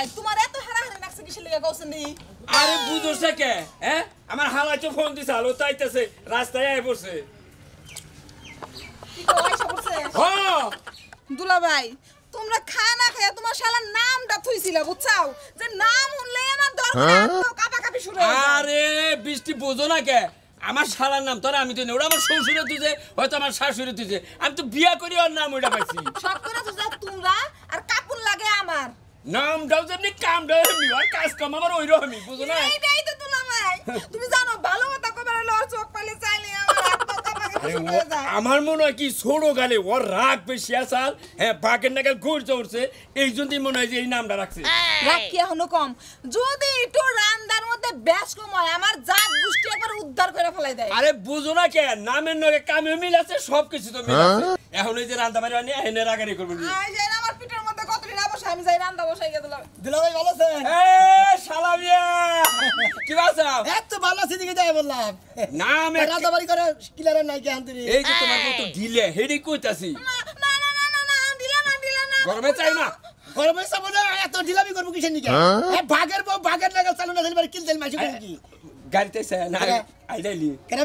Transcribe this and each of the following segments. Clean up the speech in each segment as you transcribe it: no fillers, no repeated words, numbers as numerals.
ভাই তোমার এত হারাহারি লাগছে কিসের লেগে কওছেননি আরে বুঝছস কে হ্যাঁ আমার হালাইতে ফোন দিছে আলো তাইতেছে রাস্তায় আই পড়ছে কি কই সবছে হ্যাঁ দুলা ভাই তোমরা খানা খায়া তোমার শালার নামটা থুইছিলা বুঝছাও যে নাম শুনলে আমার দরকার কাঁপাকাঁপি শুরু হয়ে যায় আরে বৃষ্টি বোঝো না কে আমার শালার নাম তোরা আমি তো ওরা আমার শ্বশুরে তুইছে হয়তো আমার শাশুড়ি তুইছে আমি তো বিয়া করি ওর নাম ওইটা পাইছি সব করে তো তোমরা আর কাপড় লাগে আমার নামটাও যেমনি কামটাও এমনি আর কাজ কাম আমার ওই রকমই বুঝো না এইটাই তো দুলা ভাই তুমি জানো ভালো কথা কবার হলো চোখ পালে চাইলে আমার হাত পা কাঁপাকাঁপি শুরু হয়ে যায় আমার মনে হয় কি ছোট গালে ওর রাগ বেশি আসাল হ্যাঁ বাঘের নাগাল ঘুরছে উঠছে এই জন্যই মনে হয় যে এই নামটা রাখছে রাগ কি এখনো কম যদি একটু রান্দার মধ্যে ব্যাস কম হয় আমার জাত গোষ্ঠী একবার উদ্ধার করে ফেলাই দেয় আরে বুঝো না কে নামের নগে কামে মিল আছে সবকিছু তো মিল আছে এখন এই যে রান্না বাড়ি আনি এনে রাগারি করবো আই যাই আমার পিঠের মধ্যে কতদিন বসে আমি যাই রান্দা বসাই গিয়ে দিলাম দুলা ভাই ভালো আছেন এ শালামিয়া কি বাসা এত ভালো আছে দিকে যাই বললাম নাম রাতাবাড়ি করে কিলারের নাই কে আনতে এই যে তোমার মতো ঢিলে হেডি কইতাছি না না না না না দিলা না গরমে চাই না গরমে সামনে এত ঢিলামি করবো কিসের নিকে ভাগের বউ ভাগের নাগাল চালু না দিলে কিল দিল মাইছে কি গাড়িতে না আইডাইলি কেন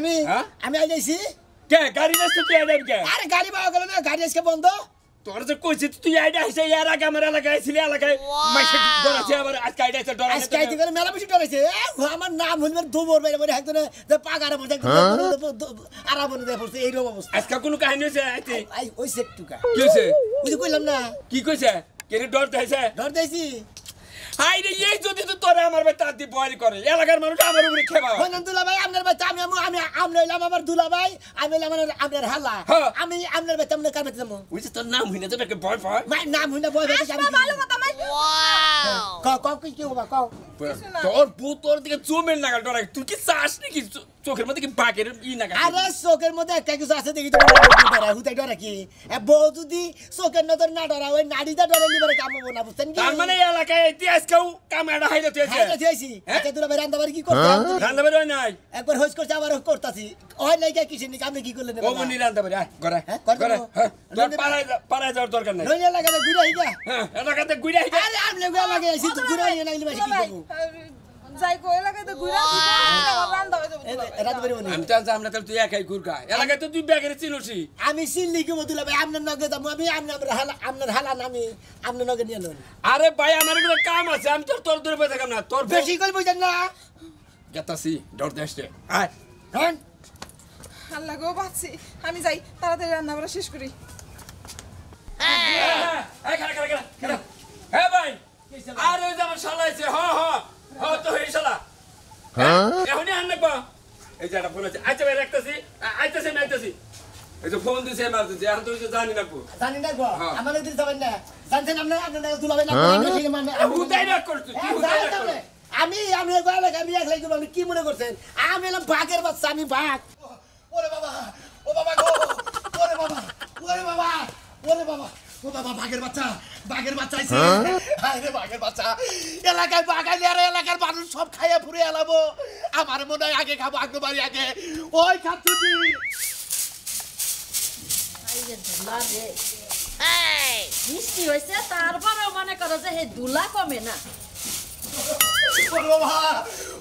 আমি আই যাইছি কে গাড়ি রাস্তা তুই আইডাই কে আরে গাড়ি পাওয়া গেল না গাড়ি আজকে বন্ধ তোর যে কইছিস তুই আইডা হইছে এর আগে আমার এলাকায় ছিল এলাকায় মাইছে ডরাছে আবার আজকে আইডাইছে ডরাছে আজকে আইতে করে মেলা বেশি ডরাইছে আমার নাম হইল দুবর বাইরে বাইরে একদম যে পাগারে বসে আরাম বনে দেয় পড়ছে এইরকম অবস্থা আজকে কোনো কাহিনী হইছে আইতে ওই সেটুকা কি হইছে ওই যে কইলাম না কি কইছে কেন ডর দেইছে ডর দেইছি হাই রে এই যদি তো তোরে আমার ভাই তাতি বয়ল করে এলাকার মানুষ আমার উপরে খেবা হইলাম দুলা ভাই আপনার ভাই আমি আমি হইলাম আমার দুলা ভাই আমি হইলাম আপনার হালা আমি আপনার ভাই তেমন কার বেতে যাবো ওই যে তোর নাম হইনা তো নাকি ভয় ভয় নাম হইনা বয় বেতে আমি ভালো কথা ভাই ক কি হবা কও তোর ভূত তোর দিকে চুমের নাগাল ডরাই তুই কি চাস নাকি চোখের মধ্যে কি বাঘের ই নাগাল আরে চোখের মধ্যে একটা কিছু আছে দেখি তো ডরা হুতাই ডরা কি বউ যদি চোখের নজর না ডরা ওই নাড়িটা ডরে লিবারে কাম হবো না বুঝছেন কি তার মানে এলাকায় ইতিহাস কেউ কামাড়া হাইলে তুই আছে হইছি আচ্ছা দুলা ভাই রান্দাবাড়ি কি করতে রান্না বের হয় নাই একবার হইস করছে আবার করতাছি ওই লাইগা কিছু নি আপনি কি করলেন ও মনি রান্না বের আয় করে করে তোর পাড়ায় যাওয়ার দরকার নাই নইয়া লাগাতে ঘুরে আইগা হ্যাঁ এলাকাতে ঘুরে আইগা আরে আমি লাগা লাগে আইছি তো ঘুরে আইয়া নাইলে বাসি কি করব যাই কই লাগাই তো ঘুরা রান্দা হয়ে যাবে রাত বেরে বনি আমি তো আমরা তাহলে তুই একাই ঘুরকা এলাকায় তো তুই ব্যাগের চিনছি আমি সিল্লি কি বদুলা ভাই আপনার নগে যাবো আমি আপনার হালা নামি আপনার নগে নিয়ে লন আরে ভাই আমার একটা কাম আছে আমি তোর দূরে বসে থাকাম না তোর বেশি কই বুঝেন না গেতাছি ডর দেশে আয় হ্যাঁ আল্লাহ গো বাঁচি আমি যাই তাড়াতাড়ি রান্না বাড়া শেষ করি এই খাড়া হ্যাঁ ভাই আর ওই যে আমার শালা আছে হ্যাঁ তো এই শালা হ্যাঁ এখনই আন না এই যে একটা ফোন আছে আচ্ছা ভাই রাখতেছি আমি আইতেছি এই যে ফোন দিছে এমার্জেন্সি এখন তুই তো জানি না জানি না গো আমার দিন যাবেন না জানছেন আপনার দুলা ভাই না মানে হুদাই না করছিস তুই হুদাই না কর আমি গলা আমি এক লাগি আপনি কি মনে করছেন আমি এলাম বাঘের বাচ্চা আমি বাঘ ওরে বাবা ও বাবা গো ওরে বাবা ওরে বাবা ওরে বাবা ও বাবা বাঘের বাচ্চা আইছে হায় রে বাঘের বাচ্চা এলাকায় বাঘাই আর এলাকার মানুষ সব খাইয়া ফুরে এলাবো আমার মনে হয় আগে খাবো আগে বাড়ি আগে ওই খাচ্ছি বৃষ্টি হয়েছে তারপরেও মনে করো যে হে দুলা কমে না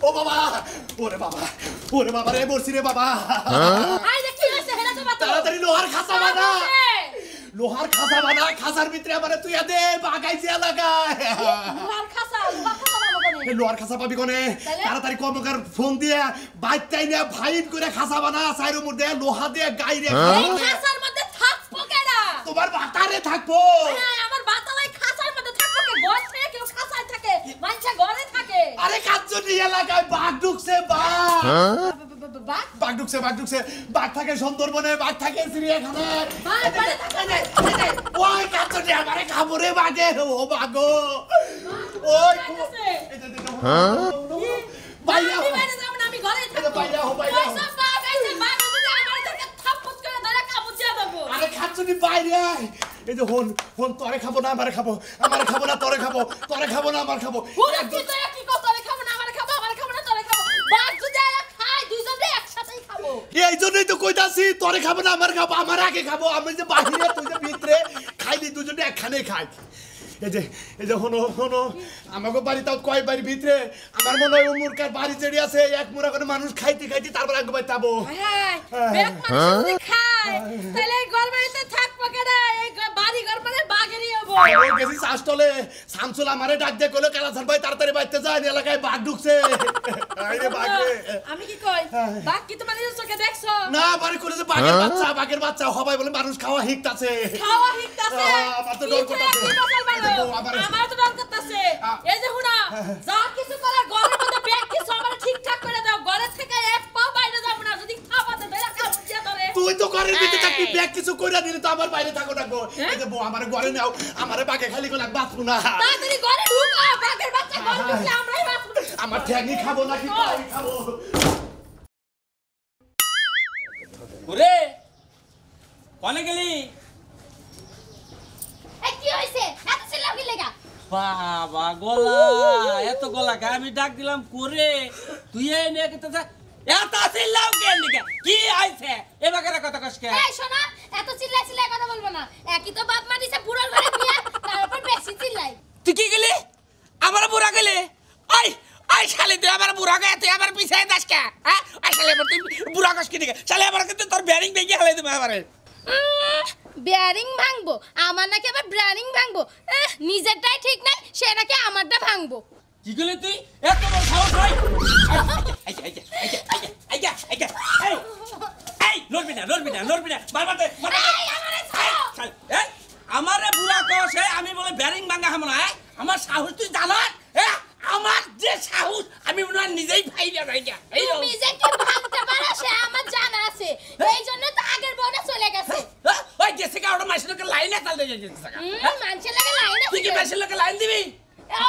ও বাবা ওরে বাবা রে বলছি রে বাবা তাড়াতাড়ি লোহার খাঁচা বানা খাঁচার ভিতরে আমার তুই দে বাগাইছে এলাকায় লোহার খাঁচা পাবি কোনে তাড়াতাড়ি কর্মকার ফোন দিয়ে বাইকটাই নিয়ে ভাইট করে খাঁচা বানা সাইরো মধ্যে লোহা দিয়ে গাইরে খাঁচার মধ্যে থাকবো কেডা তোমার বাতারে থাকবো আমার বাতালাই খাঁচার মধ্যে থাকবো কে ঘর থেকে কেউ খাঁচায় থাকে মানুষে ঘরে থাকে আরে কাজজনি এলাকায় বাঘ ঢুকছে বাঘ ঢুকছে বাঘ থাকে সুন্দরবনে বাঘ থাকে চিড়িয়াখানায় ওই কাজজনি আমারে খাবরে বাঘে ও বাঘো ওই বাইরে আমি ঘরে থাকবো বাইরে আরে কাজজনি বাইরে এই যে হন তোরে খাবো না আমারে খাবো না তোরে খাবো না আমার খাবো কি কথা খাবো না আমারে খাবো না তোরে খাবো বাঘ যদি খায় দুইজনে একসাথেই খাবো এই জন্যই তো কইতাছি তোরে খাবো না আমার খাবো আমার আগে খাবো আমি যে বাহিরে তুই যে ভিতরে খাইলি দুজনে একখানে খাই এই যে হনো আমাকে বাড়ি তাও কয় বাড়ির ভিতরে আমার মনে হয় মুরকার বাড়ি চেড়ি আছে এক মুরা করে মানুষ খাইতে তারপর আগে বাড়ি যাবো হ্যাঁ বেক মানুষ যদি খায় তাহলে এই ঘর বাড়িতে থাকবো কেন এই বাড়ি ঘর মানে বাগেরই হবো ওই গেছি শাসতলে শামসুল আমারে ডাক দিয়ে কইলো কালাসান ভাই তাড়াতাড়ি বাইতে যায় এলাকায় বাঘ ঢুকছে আইরে বাঘ রে আমি কি কই বাঘ কি তোমার নিজের চোখে দেখছো না বাড়ি করে যে বাঘের বাচ্চা হবাই বলে মানুষ খাওয়া হিকতাছে আমার তো ডর করতেছে আমার তো ডর করতেছে এই যে হুনা যা কিছু করে ঘরের মধ্যে ব্যাগ কিছু আমার ঠিকঠাক করে দাও ঘরের থেকে এক পা বাইরে যাব না যদি খাওয়াতে ধরে কাউরিয়া ধরে তুই তো ঘরের ভিতরে থাকবি ব্যাগ কিছু কইরা দিলি তো আমার বাইরে থাকো এই যে বউ আমারে ঘরে নাও আমারে বাগে খালি গলা বাঁচবো না তাড়াতাড়ি ঘরে ঢুক বাঘের বাচ্চা ঘরে ঢুকলে আমরাই বাঁচবো আমার ঠ্যাঙি খাবো নাকি তাই খাবো ওরে কোনে গেলি এই কি হইছে এত চিল্লাবি লাগা বাবা গলা এত গলা আমি ডাক দিলাম করে তুই এই নিয়ে কেতে এত চিল্লাও কেন দিকে কি আইছে এবারে কথা কসকে এই শোনা এত চিল্লাই কথা বলবো না একই তো বাপ মা দিছে বুড়ার ঘরে বিয়া তারপর বেশি চিল্লাই তুই কি গেলি আমার বুড়া গেলি আই আই শালি তুই আমার বুড়া গে তুই আমার পিছায় দাস কে হ্যাঁ আই শালি তুই বুড়া কসকে দিকে শালি আমার কিন্তু তোর বেয়ারিং বেগে হালাই দেবে আমারে বেয়ারিং ভাঙবো আমার নাকি আবার ব্রানিং ভাঙবো নিজেরটাই ঠিক নাই সে নাকি আমারটা ভাঙবো কি গেলি তুই এত বড় সাহস হয় এই লড়বি না বারবার আমারে বুড়া কসে আমি বলে বেয়ারিং ভাঙা হামলা আমার সাহস তুই জানাস আমার যে সাহস আমি মনে হয় নিজেই ফাইলা যাই যা তুমি যে কি ভাঙতে পারো সে আমার জানা আছে এই জন্য তো আগের বনে চলে গেছে ওই গেছে কা ওটা মাসের লোকে লাইনে চাল দিয়ে গেছে মানুষের লাগে লাইনে তুই কি মাসের লোকে লাইন দিবি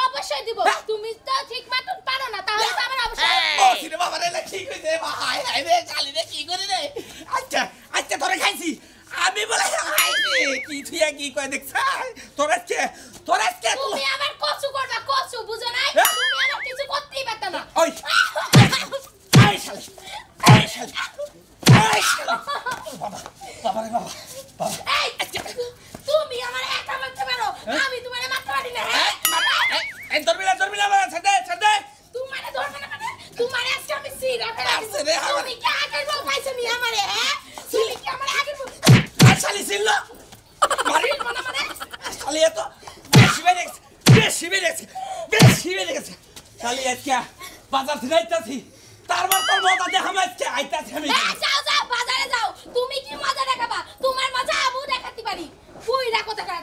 অবশ্যই দিব তুমি তো ঠিক মতন পারো না তাহলে তো আমার অবশ্যই ও সিনে বাবা রে ঠিক হইছে ভাই হাই রে চালি রে কি করে রে আচ্ছা তোরে খাইছি আমি বলে খাইছি কি তুই কি কই দেখছ তোরে তুমি আমার কচু করবা কচু বুঝো না তুমি আমার কিছু করতেই পারতা না ওই আই শালা বাবা রে বাবা এই তুমি আমার একা মারতে পারো আমি তোমারে মারতে পারি না এই ধরবি না ছাড় তোমারে ধরবে না মানে তোমারে আজকে আমি সিরা ফেলা তুমি কি আগের বউ পাইছো নি আমারে তুমি কি আমার আগের বউ শালি ছিল মারি মানে শালি এত বেশি বেড়ে গেছে শালি আজকে বাজার থেকে আইতাছি তারপর তোর মজা দেখাম আজকে আইতাছি আমি যাও বাজারে যাও তুমি কি মজা দেখাবা তোমার মজা আবু দেখাতে পারি তুই রাখো টাকা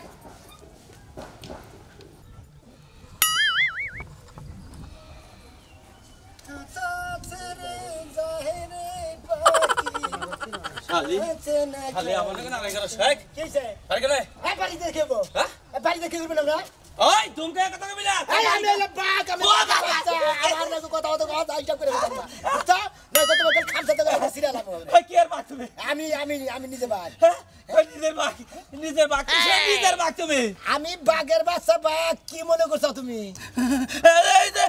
শালি আমার নাকি না রেগার শেখ কিছে আর কেন এই বাড়ি দেখবো হ্যাঁ বাড়ি দেখে করবেন আমরা ওই তুমি কথা কবি না আমি এলা বাঘ আমি আমার নাকি কথা আইটা করে কথা আচ্ছা না তো তোমাকে খামতে তো সিরিয়াল হবে ওই কি আর বাক তুমি আমি নিজে বাঘ ওই নিজের বাক তুমি আমি বাঘের বাচ্চা বাঘ কি মনে করছো তুমি এই যে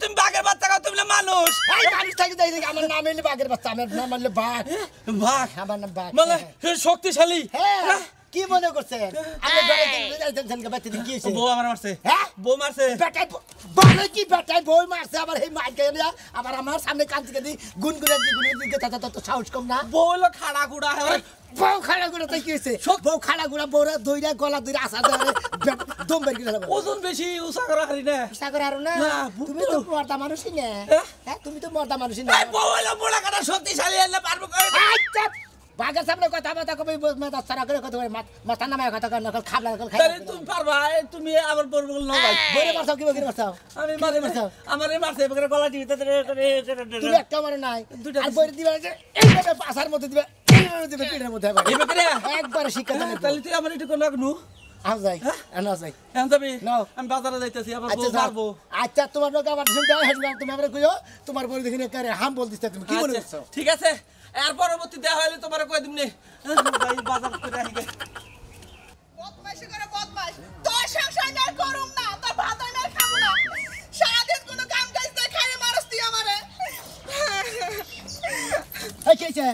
তুমি বাঘের বাচ্চা খাও তুমি মানুষ এই মানুষ থাকি যাই আমার নাম হইলে বাঘের বাচ্চা আমার নাম হইলে বাঘ বাঘ আমার নাম বাঘ মানে শক্তিশালী হ্যাঁ কি মনে করছেন আমি ঘরে বাচ্চা কি হইছে বউ আমার মারছে হ্যাঁ বউ মারছে বেটাই বলে কি বেটাই বই মারছে আবার এই মাইকে নিয়া আবার আমার সামনে কান থেকে দি গুনগুনে দিকে তো সাহস কম না বউ হলো খাড়া গুড়া বউ খাড়া গুড়া তাই কি হইছে বউ খাড়া গুড়া বউরা দইরা গলা দইরা আসা ধরে দম বের করে দেব ওজন বেশি উসা করা হারি না সাগর আর না তুমি তো মর্দা মানুষই না হ্যাঁ তুমি তো মর্দা মানুষই না এই বউ হলো বড় কাটা শক্তিশালী হলে পারবো আচ্ছা বাঘের সামনে কথা কবে মাথা সারা করে কথা মাথা নামায় কথা কর নকল খাবলা নকল খাই তাহলে তুমি পারবা তুমি আবার বলবো না ভাই বইরে মারছাও কি বইরে মারছাও আমি মারে মারছাও আমারে মারছে বগরে গলা দিবি তুমি একটা মারে নাই আর বইরে দিবা যে এইভাবে পাছার মধ্যে দিবা এইভাবে দিবে পিঠের মধ্যে আবার এই বকরে একবার শিক্ষা দেব তাহলে তুই আমার একটু কোন লাগনু আও যাই আনা যাই এখন যাবি নাও। আমি বাজারে যাইতেছি আবার আচ্ছা বউ মারবো আচ্ছা তোমার লোক আমার শুনতে হয় তুমি আমরা কইও তোমার বই দেখিনে করে হাম বল দিতে তুমি কি মনে করছো ঠিক আছে এর পরবর্তী দেয়া হইলে তোমার কই দিমনি ভাই বাজার করে আইগে বদমাইশি করে বদমাইশ তোর সংসার না করুম না তোর ভাত আমি আর খাবো না সারাদিন কোনো কাম কাজ দেয় খাইয়ে মারস তুই আমারে এই কেছে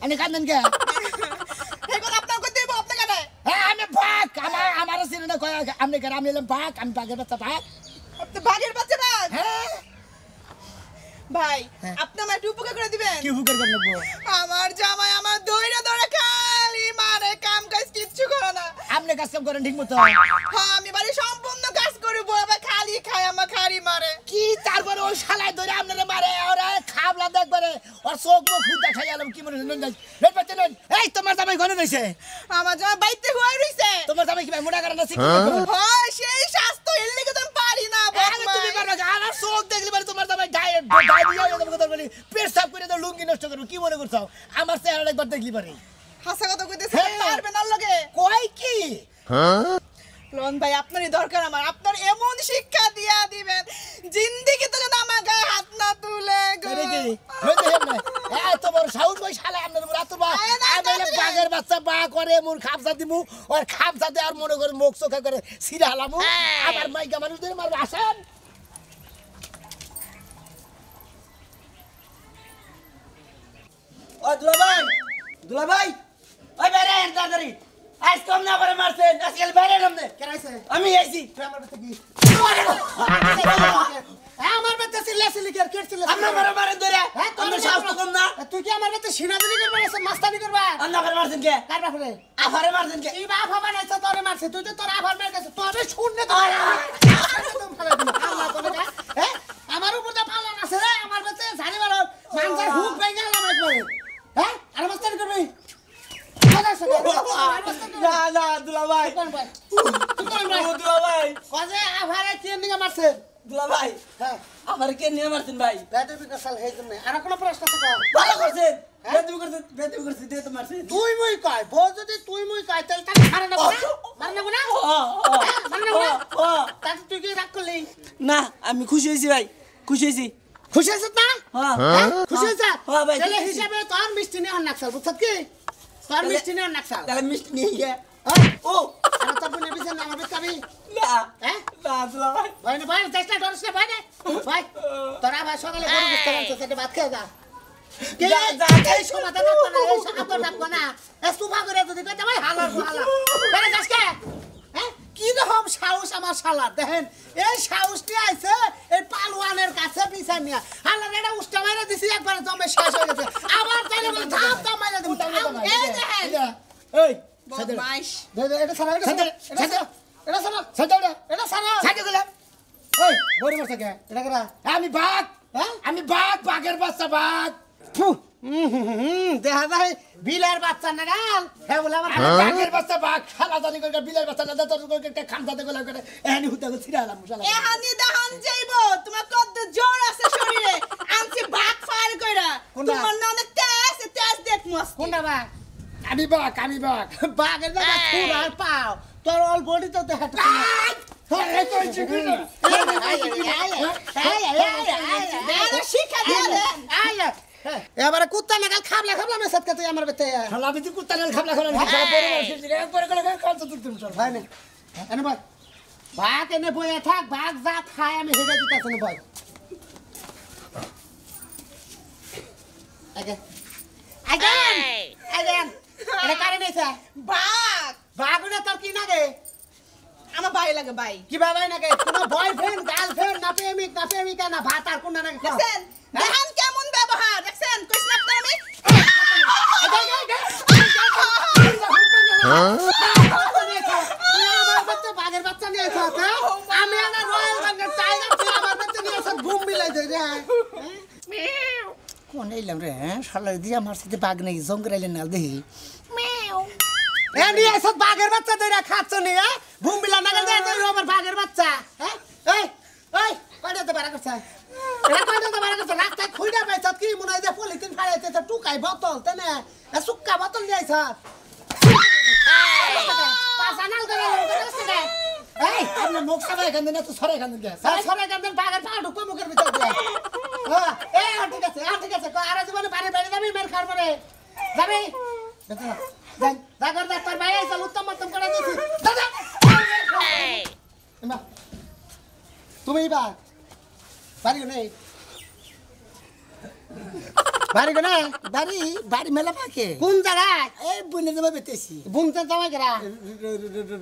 আমি কান্দন কে এবার আপনার কই দেব আপনি কেন হ্যাঁ আমি বাঘ আমার চিনে না কয় আপনি কেন আমি এলাম বাঘ আমি বাঘের বাচ্চা বাঘ আপনি বাঘের বাচ্চা বাঘ হ্যাঁ ভাই হ্যাঁ। আপনি আমার একটু উপকার করে দিবেন কি হুকের করে নেবো আমার জামাই আমার দইরা দইরা খালি মারে কাম কাজ কিচ্ছু করে না আপনি কাজ কাম করেন ঠিক মতো হ্যাঁ আমি বাড়ি সম্পূর্ণ কাজ করি বউ আবার খালি খায় আমার খালি মারে কি তারপরে ওই শালায় ধরে আপনারা মারে ওরা খাবলা দেখবারে ওর চোখ মুখ ফুটা খাই আলাম কি মনে নেন রেট পাচ্ছেন এই তোমার জামাই ঘরে রয়েছে আমার জামাই বাইতে হয়ে রইছে তোমার জামাই কি মোটা কারণ আছে হয় সেই স্বাস্থ্য এর লিগে তো আমি পারি না তুমি পারবে আর চোখ দেখলে মানে তোমার জামাই ডায়েট বলি পেট সাফ করে দাও লুঙ্গি নষ্ট করবো কি মনে করছো আমার চেহারা একবার দেখলি পারে হাসা কথা কইতেছে হ্যাঁ। পারবে না লগে কয় কি লন ভাই আপনারই দরকার আমার আপনার এমন শিক্ষা দিয়া দিবেন জিন্দেগি তো যেন আমার গায়ে হাত না তুলে গো করে কি হইতে হেন না এত বড় সাউন্ড কই শালা আপনার মুরা তো বা আরে না, আমি না, না। বাগের বাচ্চা বা করে মোর খাপসা দিমু আর খাপসাতে আর মনে করে মুখ চোখা করে সিরা হালামু আমার মাইকা মানুষদের মারবে আসেন ও দুলাভাই ওই বেরে এর তাড়াতাড়ি আজ কম না করে মারছেন আজকাল বেরে নামনে কেরাইছে আমি আইছি আমার বাচ্চা কি আমার বাচ্চা সিলা সিলি কে কেটছিল আমরা মারে মারে ধরে আমরা সাহস তো কম না তুই কি আমার বাচ্চা সিনাদরি করবা না মাস্তানি করবা আন্না করে মারছেন কে কার বাপরে আফারে মারছেন কে এই বাপ হবা না তোরে মারছে তুই তো তোর আবার মার গেছে তোরে শুননে তো হ্যাঁ আমার উপর তো পালন আছে রে আমার বাচ্চা জানি মারো মানজার হুক পাই গেল আমার একবার হ্যাঁ আর মাস্তানি করবি না না দুলাভাই দুলাভাই কজে আভারে কি নিয়ে মারছে দুলাভাই হ্যাঁ আমার কে নিয়ে মারছেন ভাই বেদবি কসাল হেই জন্য আর কোন প্রশ্ন আছে ভালো করছেন বেদবি করছেন দিয়ে তো মারছেন তুই মুই কয় বউ যদি তুই মুই কয় তাহলে তাকে মারে না মারে না না মারে না তাকে তুই কি রাগ করলি না আমি খুশি হয়েছি ভাই খুশি হয়েছি খুশি হয়েছিস না হ্যাঁ খুশি হয়েছিস হ্যাঁ ভাই, তাহলে খুশি। হিসাবে তোর মিষ্টি নিয়ে নাকসাল বুঝছত কি তোর মিষ্টি নিয়ে নাকসাল তাহলে মিষ্টি নিয়ে গিয়ে ও আর তোর বোনের বিছে না আমার কাবি না হ্যাঁ না দুলাভাই ভাই না ভাই চেষ্টা করিস না ভাই না ভাই তোরা ভাই সকালে বড় বুঝতে পারছিস সেটা ভাত খেয়ে যা কে এই সমাধান না কোনা এই সমাধান না কোনা এ সুভা করে যদি কইতে ভাই হালার হালা কেন যাস কে হ্যাঁ কি রকম সাহস আমার শালা দেখেন এই সাহস নিয়ে আইছে এই পালওয়ানের কাছে পিছায় নিয়ে হালার এটা উষ্টা মাইরা দিছি একবার জমে শেষ হয়ে গেছে আবার তাইলে বলে ধাপ ধাপ মাইরা দেব এই দেখেন এই বদমাইশ এটা সারা এটা সারা এটা সারা সারা এটা সারা সারা গেলাম ওই বড় বড় থাকে এটা করা আমি বাঘ হ্যাঁ আমি বাঘ বাঘের বাচ্চা বাঘ দেখা যায় বিলের বাচ্চা না গাল হ্যাঁ বলে আমার বাঘের বাচ্চা বাঘ খালা জানি করে বিলের বাচ্চা না তোর করে খামসাতে গলা করে এহানি হুতা করে ছিড়ালাম শালা এহানি দাহান যাইবো তোমার কত জোর আছে শরীরে আনছি ভাত ফায়ার কইরা কোনটা? তোমার না অনেক তেজ দেখ মস্ত কোনটা বাঘ আমি বাঘ বাঘের জায়গা ফুল আর পাও তোর অল বডি তো দেখা শিক্ষা দিয়ে দেন এবারে কুত্তা নাগাল খাবলা খাবলা মেসাত কে তুই আমার বেতে খালা বিতি কুত্তা নাগাল খাবলা খাবলা খাবলা পরে পরে করে কালতে তুই চল ভাই না এনে ভাই ভাগ এনে বইয়া থাক ভাগ যা খায় আমি হেডে দিতেছ না ভাই আগে আগে এটা কারে নেছে বাঘ ভাগ না তোর কি নাগে আমার ভাই লাগে ভাই কি বাবাই নাগে কোনো বয়ফ্রেন্ড গার্লফ্রেন্ড না প্রেমিকা না ভাত আর কোন নাগে দেখছেন দেখান কেমন ব্যবহার দেখছেন কইছ না আপনি বাঘের বাচ্চা নিয়ে আমি আমার রয়্যাল বেঙ্গল টাইগার আমার বাচ্চা নিয়ে ঘুম মিলাই দেয় রে কোন এলাম রে শালা দিয়ে আমার সাথে বাঘ নেই জঙ্গরাইলে নাল দেখি এ নিয়ে এসব বাঘের বাচ্চা ধরে খাচ্ছ নি হ্যাঁ ঘুম বিলা নাগাল দেয় তুই আমার বাঘের বাচ্চা হ্যাঁ এই এই কয়টা তো বাড়া করছে এটা কয়টা তো বাড়া করছে রাস্তায় খুইডা পাইছ কি মনে হয় যে পলিথিন ফাড়াইতে তো টুকাই বোতল তাই না এ সুক্কা বোতল নিয়ে আইছ পাসানাল করে রাস্তায় এই আপনি মুখ সাবাই এখান দিন তো সরে এখান দিন সরে এখান দিন বাঘের পা ঢুকো মুখের ভিতর দিয়ে হ্যাঁ এই ঠিক আছে আর জীবনে বাড়ি বাড়ি যাবি মের খার পরে যাবি জাগর তোর ভাই আইসা উত্তম মধ্যম করে দিছি দাদা তুমি বাড়িও নেই বাড়ি কোনা বাড়ি বাড়ি মেলা পাকে কোন জায়গায় এই বুনে দেবে বেতেছি বুনতে জামাই গেরা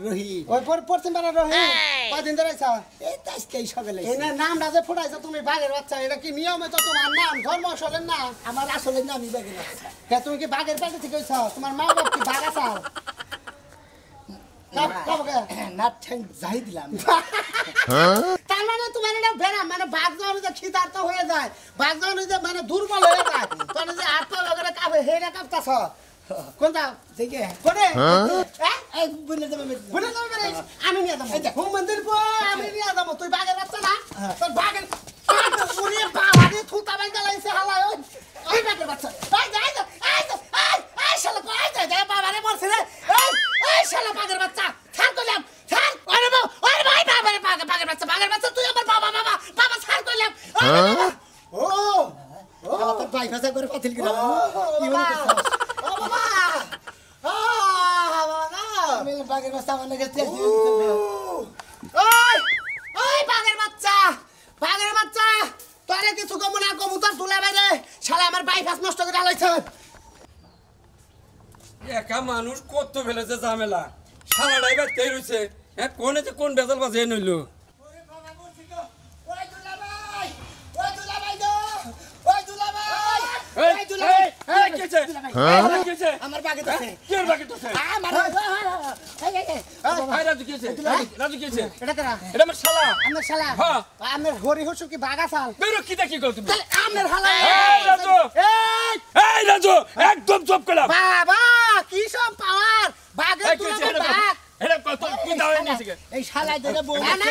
রহি ওই পশ্চিম পাড়া রহে কদিন ধরে আইছা এই তাজকে সকালে এই নামটা যে ফুটাইছো তুমি বাঘের বাচ্চা এটা কি নিয়মে তো তোমার নাম ধর্ম আসলের না আমার আসলে নামই বাগে বাচ্চা কে তুমি কি বাঘের পেটে থেকে হইছ তোমার মা বাপ কি বাঘ আসাও না ঠ্যাং যাই দিলাম তার মানে তোমার এটা বেড়া মানে বাঘ যখন যে খিদার্ত হয়ে যায় বাঘ যখন যে মানে দুর্বল হয়ে যায় তখন যে আত্মা লগরে কাবে হেডা কাঁপতাছ কোনটা দেখে কোনে এই বুনে দেবে বলে যাবে রে আমি নিয়ে যাবো হুম মন্দির পো আমি নিয়ে যাবো তুই বাঘের বাচ্চা না তোর বাঘের পুরি বাবা দিয়ে থুতা বাই গলাইছে হালায় ওই বাঘের বাচ্চা এই যা এই শালা কই যা বাবা রে বলছে রে এই শালা বাঘের বাচ্চা ছাড় কইলাম ছাড় ওরে ভাই বাবা রে বাঘের বাচ্চা তুই আমার বাবা ছাড় কইলাম ও আমার তো ভাই ভাষা করে পাতিল গেলাম কি বলে ও বাবা আমি বাগের বাচ্চা আমার লাগে ওই বাঘের বাচ্চা তোরে কিছু কম না কবুতর তুলে বাইরে শালা আমার বাইপাস নষ্ট করে আলাইছে একা মানুষ কত ফেলেছে ঝামেলা শালা ড্রাইভার তেই রইছে হ্যাঁ কোনে যে কোন বেজাল বাজে নইলো আমার বাগে তো এটা কারা আমার শালা আমার হরি হসু কি বাগা শাল আমার হালা একদম চুপ করলাম বাবা কি সব পাওয়ার বাগে তুই আমার বাগ এই শালাই ধরে বউ না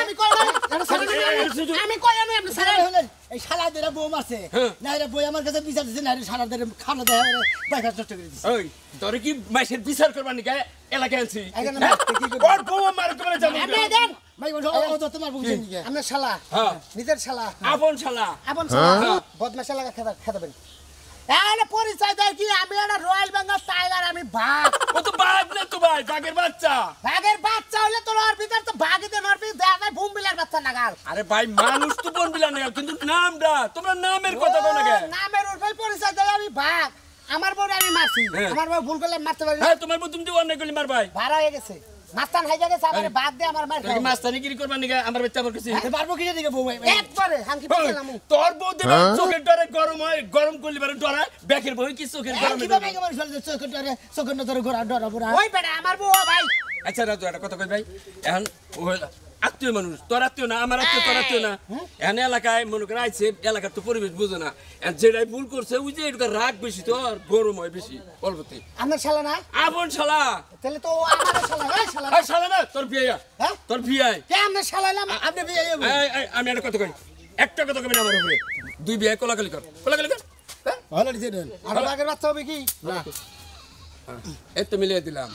আমি কই আমি আপনি সারা হলেন এই শালাই ধরে বউ মারছে না রে বই আমার কাছে বিচার দিছে না রে শালা ধরে খানা দেয় বাইকার নষ্ট করে দিছে ওই তোরে কি মাইসের বিচার করবার নিকে এলাকায় আনছি এখানে মারতে কি করব ওর বউ মার করে যাবো আপনি দেন ভাই বল ও তো তোমার বুঝছেন কি আপনার শালা হ্যাঁ নিজের শালা আপন শালা আপন শালা বদমাশ লাগা খেদাবেন আরে পরিচয় দেয় কি আমি একটা রয়্যাল বেঙ্গল টাইগার আমি বাঘ ও তো বাঘ না তো ভাই বাঘের বাচ্চা বাঘের বাচ্চা হইলে তোর ওর ভিতর তো বাঘিতে নরবি দেখা যায় ভুমবিলার বাচ্চা নাগাল আরে ভাই মানুষ তো বন বিলা না কিন্তু নামটা তোমরা নামের কথা কোন নাকি নামের উপর পরিচয় দেয় আমি বাঘ আমার বউরে আমি মারছি আমার বউ ভুল করলে মারতে পারি হ্যাঁ তোমার বউ তুমি অনেক গুলি মার ভাই ভাড়া হয়ে গেছে মাস্তান হাই গেছে আমার বাঘ দিয়ে আমার মার তোকে মাস্তানি গিরি করবার নিকে আমার বাচ্চা আমার কাছে পারবো কি দিকে বউ একবারে হাঙ্কি পেলাম তোর বউ দেবে চোখের ডরে গরম হয় গরম করলি বারে ডরা ব্যাকের বউ কি চোখের গরম কি বাবা আমার ফেলে চোখের ধরে ঘোরা ডরা পুরা ওই বেটা আমার বউ ভাই আচ্ছা রাজু একটা কথা কই ভাই এখন আত্মীয় মানুষ তোর আত্মীয় না আমার আত্মীয় তোর আত্মীয় না এখন এলাকায় মনে করে আইছে এলাকার তো পরিবেশ বুঝে না যেটাই ভুল করছে ওই যে এটা রাগ বেশি তোর গরম হয় বেশি অল্পতে আমার শালা না আপন শালা তাহলে তো আমার শালা এই শালা এই শালা না তোর বিয়ে হ্যাঁ তোর বিয়ে কে আমার শালা না আপনি বিয়ে আমি একটা কথা কই একটা কথা কই না আমার উপরে দুই বিয়ে কোলাকুলি কর ভালো দিছেন আর বাঘের বাচ্চা হবে কি এই তো মিলিয়ে দিলাম